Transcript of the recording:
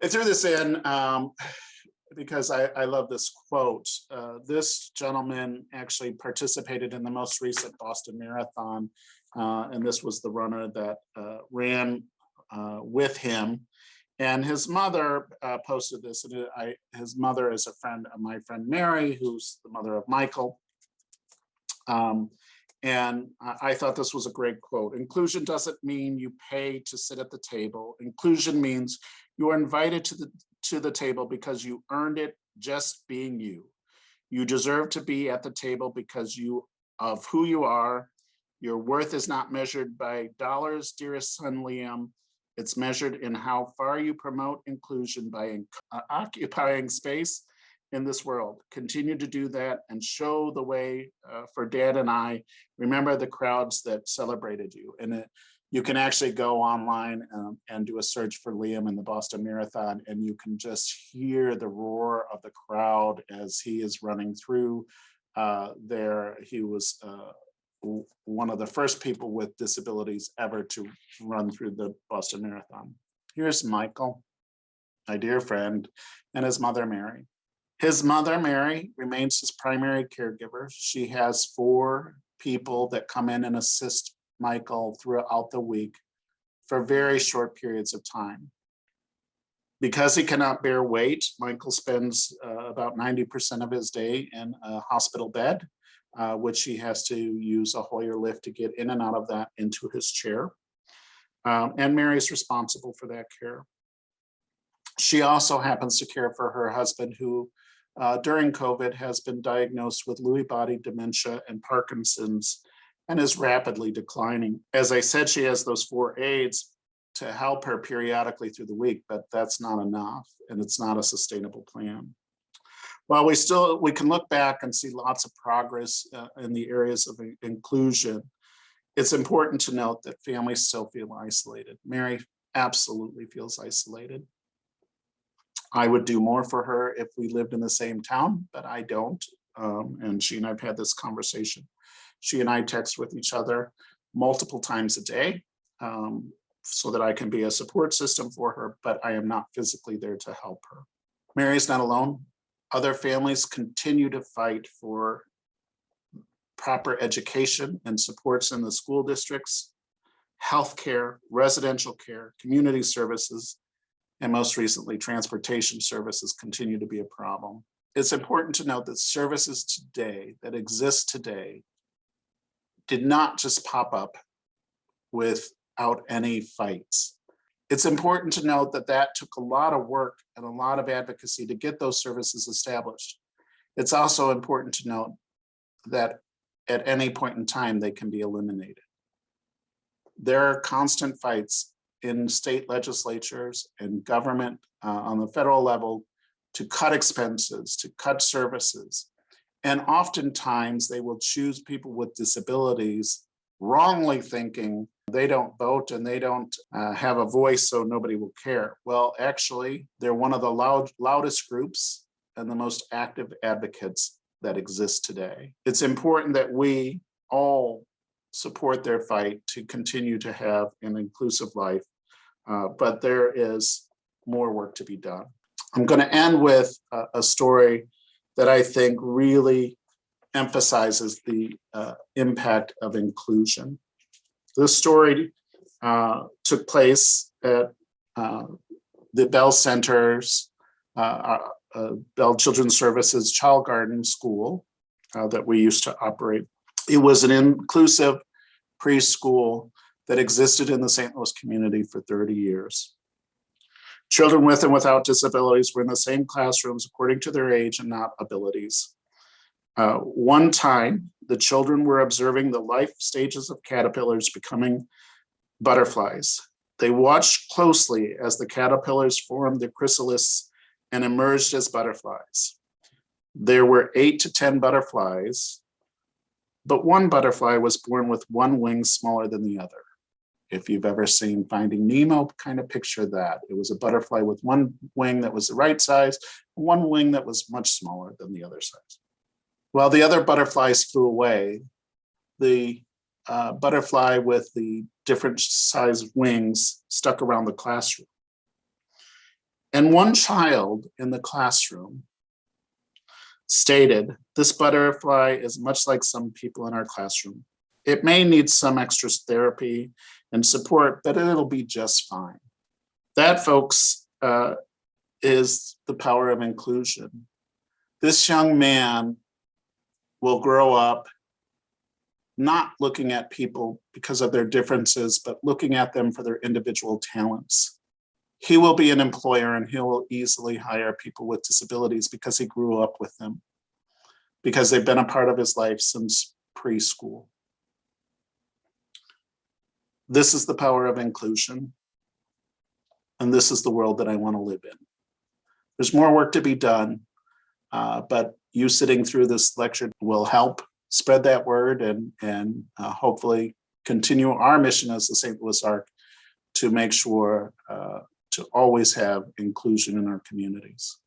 I threw this in because I love this quote. This gentleman actually participated in the most recent Boston Marathon, and this was the runner that ran with him. And his mother posted this, and his mother is a friend of my friend Mary, who's the mother of Michael. And I thought this was a great quote. Inclusion doesn't mean you pay to sit at the table. Inclusion means you are invited to the table because you earned it just being you. You deserve to be at the table because of who you are. Your worth is not measured by dollars, dearest son Liam. It's measured in how far you promote inclusion by occupying space in this world. Continue to do that and show the way for Dad and I. Remember the crowds that celebrated you. And you can actually go online and do a search for Liam in the Boston Marathon, and you can just hear the roar of the crowd as he is running through there. He was one of the first people with disabilities ever to run through the Boston Marathon. Here's Michael, my dear friend, and his mother, Mary. His mother, Mary, remains his primary caregiver. She has 4 people that come in and assist Michael throughout the week for very short periods of time. Because he cannot bear weight, Michael spends about 90% of his day in a hospital bed, which he has to use a Hoyer lift to get in and out of that into his chair. And Mary's responsible for that care. She also happens to care for her husband, who during COVID has been diagnosed with Lewy body dementia and Parkinson's and is rapidly declining. As I said, she has those 4 aides to help her periodically through the week, but that's not enough, and it's not a sustainable plan. While we can look back and see lots of progress in the areas of inclusion, it's important to note that families still feel isolated. Mary absolutely feels isolated. I would do more for her if we lived in the same town, but I don't. And she and I've had this conversation. She and I text with each other multiple times a day so that I can be a support system for her, but I am not physically there to help her. Mary's not alone. Other families continue to fight for proper education and supports in the school districts, healthcare, residential care, community services, and most recently, transportation services continue to be a problem. It's important to note that services today that exist today did not just pop up without any fights. It's important to note that that took a lot of work and a lot of advocacy to get those services established. It's also important to note that at any point in time, they can be eliminated. There are constant fights in state legislatures and government on the federal level to cut expenses, to cut services. And oftentimes they will choose people with disabilities, wrongly thinking they don't vote and they don't have a voice, so nobody will care. Well, actually, they're one of the loudest groups and the most active advocates that exist today. It's important that we all support their fight to continue to have an inclusive life, but there is more work to be done. I'm going to end with a story that I think really emphasizes the impact of inclusion. This story took place at the Bell Center's, Bell Children's Services Child Garden School that we used to operate. It was an inclusive preschool that existed in the St. Louis community for 30 years. Children with and without disabilities were in the same classrooms according to their age and not abilities. One time, the children were observing the life stages of caterpillars becoming butterflies. They watched closely as the caterpillars formed their chrysalis and emerged as butterflies. There were 8 to 10 butterflies, but one butterfly was born with one wing smaller than the other. If you've ever seen Finding Nemo, kind of picture that. It was a butterfly with one wing that was the right size, one wing that was much smaller than the other size. While the other butterflies flew away, the butterfly with the different size wings stuck around the classroom. And one child in the classroom stated, "This butterfly is much like some people in our classroom. It may need some extra therapy and support, but it'll be just fine." That, folks, is the power of inclusion. This young man will grow up not looking at people because of their differences, but looking at them for their individual talents. He will be an employer and he will easily hire people with disabilities because he grew up with them, because they've been a part of his life since preschool. This is the power of inclusion. And this is the world that I want to live in. There's more work to be done, but you sitting through this lecture will help spread that word and hopefully continue our mission as the St. Louis Arc to make sure to always have inclusion in our communities.